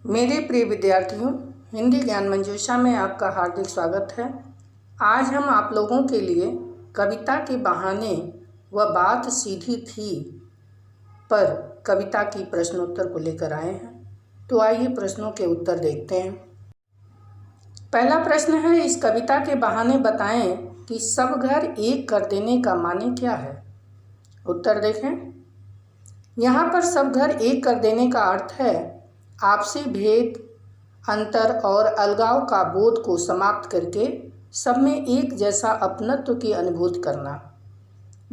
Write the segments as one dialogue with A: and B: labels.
A: मेरे प्रिय विद्यार्थियों, हिंदी ज्ञान मंजूषा में आपका हार्दिक स्वागत है। आज हम आप लोगों के लिए कविता के बहाने व बात सीधी थी पर कविता की प्रश्नोत्तर को लेकर आए हैं। तो आइए प्रश्नों के उत्तर देखते हैं। पहला प्रश्न है, इस कविता के बहाने बताएं कि सब घर एक कर देने का माने क्या है। उत्तर देखें। यहाँ पर सब घर एक कर देने का अर्थ है आपसी भेद, अंतर और अलगाव का बोध को समाप्त करके सब में एक जैसा अपनत्व की अनुभूति करना।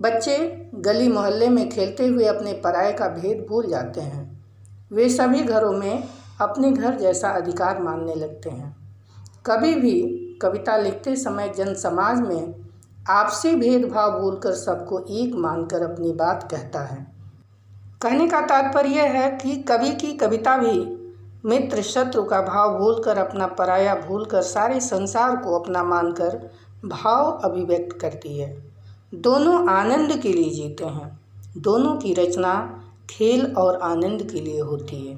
A: बच्चे गली मोहल्ले में खेलते हुए अपने पराये का भेद भूल जाते हैं। वे सभी घरों में अपने घर जैसा अधिकार मानने लगते हैं। कभी भी कविता लिखते समय जन समाज में आपसी भेदभाव भूलकर सबको एक मानकर अपनी बात कहता है। कहने का तात्पर्य है कि कवि की कविता भी मित्र शत्रु का भाव भूलकर, अपना पराया भूलकर सारे संसार को अपना मानकर भाव अभिव्यक्त करती है। दोनों आनंद के लिए जीते हैं। दोनों की रचना खेल और आनंद के लिए होती है।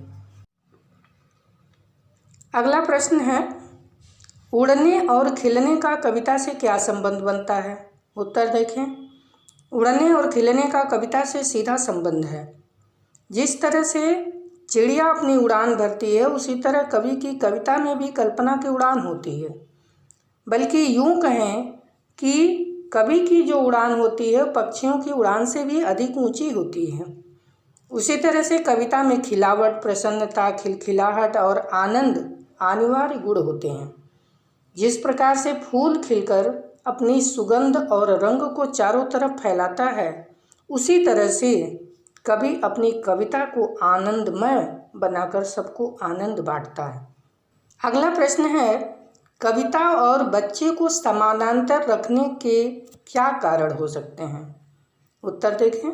A: अगला प्रश्न है, उड़ने और खिलने का कविता से क्या संबंध बनता है। उत्तर देखें। उड़ने और खिलने का कविता से सीधा संबंध है। जिस तरह से चिड़िया अपनी उड़ान भरती है, उसी तरह कवि की कविता में भी कल्पना की उड़ान होती है। बल्कि यूँ कहें कि कवि की जो उड़ान होती है पक्षियों की उड़ान से भी अधिक ऊंची होती है। उसी तरह से कविता में खिलावट, प्रसन्नता, खिलखिलाहट और आनंद अनिवार्य गुण होते हैं। जिस प्रकार से फूल खिलकर अपनी सुगंध और रंग को चारों तरफ फैलाता है, उसी तरह से कवि अपनी कविता को आनंदमय बनाकर सबको आनंद बांटता है। अगला प्रश्न है, कविता और बच्चे को समानांतर रखने के क्या कारण हो सकते हैं। उत्तर देखें।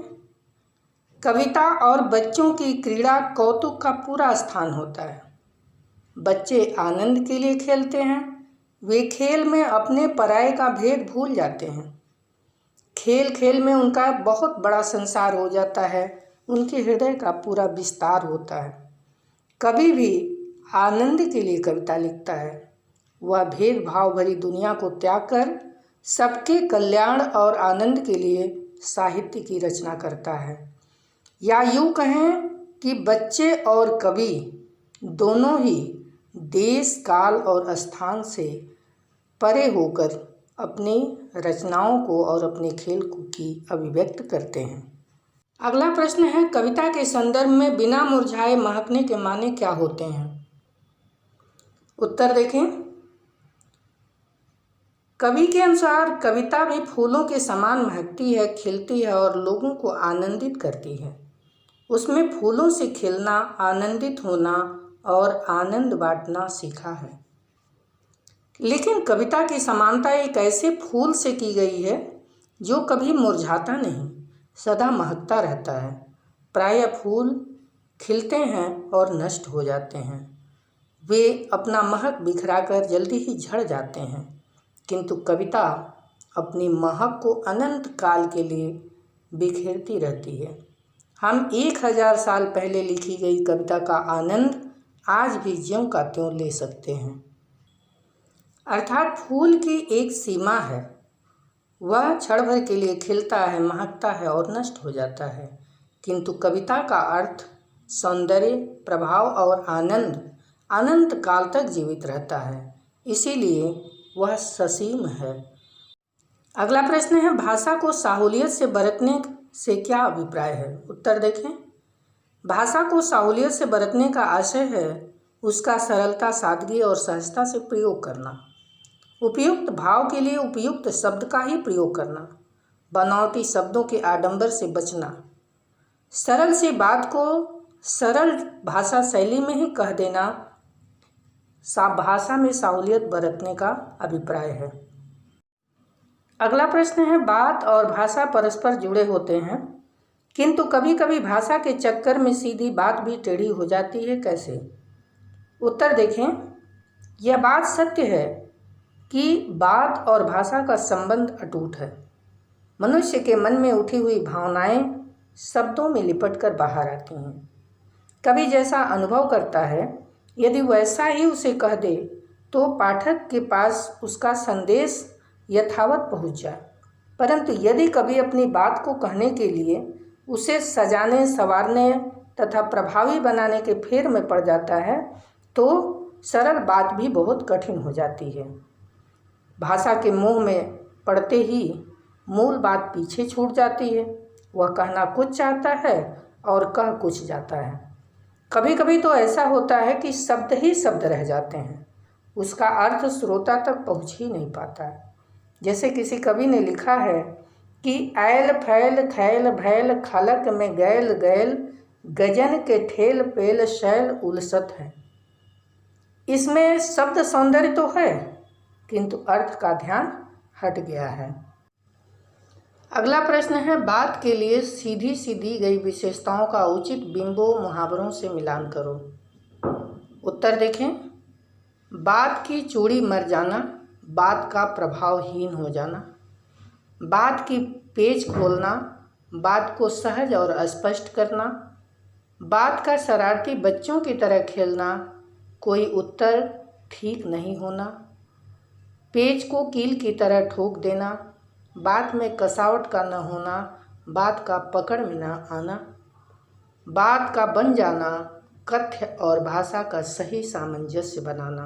A: कविता और बच्चों की क्रीड़ा कौतुक का पूरा स्थान होता है। बच्चे आनंद के लिए खेलते हैं। वे खेल में अपने पराये का भेद भूल जाते हैं। खेल खेल में उनका बहुत बड़ा संसार हो जाता है। उनके हृदय का पूरा विस्तार होता है। कभी भी आनंद के लिए कविता लिखता है। वह भेदभाव भरी दुनिया को त्याग कर सबके कल्याण और आनंद के लिए साहित्य की रचना करता है। या यूँ कहें कि बच्चे और कवि दोनों ही देश, काल और स्थान से परे होकर अपनी रचनाओं को और अपने खेल की अभिव्यक्त करते हैं। अगला प्रश्न है, कविता के संदर्भ में बिना मुरझाए महकने के माने क्या होते हैं। उत्तर देखें। कवि के अनुसार कविता भी फूलों के समान महकती है, खिलती है और लोगों को आनंदित करती है। उसमें फूलों से खिलना, आनंदित होना और आनंद बांटना सीखा है। लेकिन कविता की समानता एक ऐसे फूल से की गई है जो कभी मुरझाता नहीं, सदा महकता रहता है। प्रायः फूल खिलते हैं और नष्ट हो जाते हैं। वे अपना महक बिखराकर जल्दी ही झड़ जाते हैं, किंतु कविता अपनी महक को अनंत काल के लिए बिखेरती रहती है। हम 1000 साल पहले लिखी गई कविता का आनंद आज भी ज्यों का त्यों ले सकते हैं। अर्थात फूल की एक सीमा है। वह क्षण भर के लिए खिलता है, महकता है और नष्ट हो जाता है, किंतु कविता का अर्थ, सौंदर्य, प्रभाव और आनंद अनंत काल तक जीवित रहता है। इसीलिए वह ससीम है। अगला प्रश्न है, भाषा को साहुलियत से बरतने से क्या अभिप्राय है। उत्तर देखें। भाषा को साहुलियत से बरतने का आशय है उसका सरलता, सादगी और सहजता से प्रयोग करना। उपयुक्त भाव के लिए उपयुक्त शब्द का ही प्रयोग करना। बनावटी शब्दों के आडंबर से बचना। सरल सी बात को सरल भाषा शैली में ही कह देना भाषा में साहुलियत बरतने का अभिप्राय है। अगला प्रश्न है, बात और भाषा परस्पर जुड़े होते हैं, किंतु कभी कभी भाषा के चक्कर में सीधी बात भी टेढ़ी हो जाती है, कैसे। उत्तर देखें। यह बात सत्य है कि बात और भाषा का संबंध अटूट है। मनुष्य के मन में उठी हुई भावनाएं शब्दों में लिपटकर बाहर आती हैं। कवि जैसा अनुभव करता है यदि वैसा ही उसे कह दे तो पाठक के पास उसका संदेश यथावत पहुंच जाए। परंतु यदि कभी अपनी बात को कहने के लिए उसे सजाने, संवारने तथा प्रभावी बनाने के फेर में पड़ जाता है तो सरल बात भी बहुत कठिन हो जाती है। भाषा के मोह में पड़ते ही मूल बात पीछे छूट जाती है। वह कहना कुछ चाहता है और कह कुछ जाता है। कभी कभी तो ऐसा होता है कि शब्द ही शब्द रह जाते हैं, उसका अर्थ श्रोता तक पहुंच ही नहीं पाता है। जैसे किसी कवि ने लिखा है कि ऐल फैल थैल भैल खलक में गैल गैल गजन के ठेल पेल शैल उलसत है। इसमें शब्द सौंदर्य तो है किंतु अर्थ का ध्यान हट गया है। अगला प्रश्न है, बात के लिए सीधी सी दी गई विशेषताओं का उचित बिंबों मुहावरों से मिलान करो। उत्तर देखें। बात की चूड़ी मर जाना, बात का प्रभावहीन हो जाना, बात की पेच खोलना, बात को सहज और स्पष्ट करना, बात का शरारती बच्चों की तरह खेलना, कोई उत्तर ठीक नहीं होना, पेच को कील की तरह ठोक देना, बात में कसावट का न होना, बात का पकड़ में न आना, बात का बन जाना, कथ्य और भाषा का सही सामंजस्य बनाना।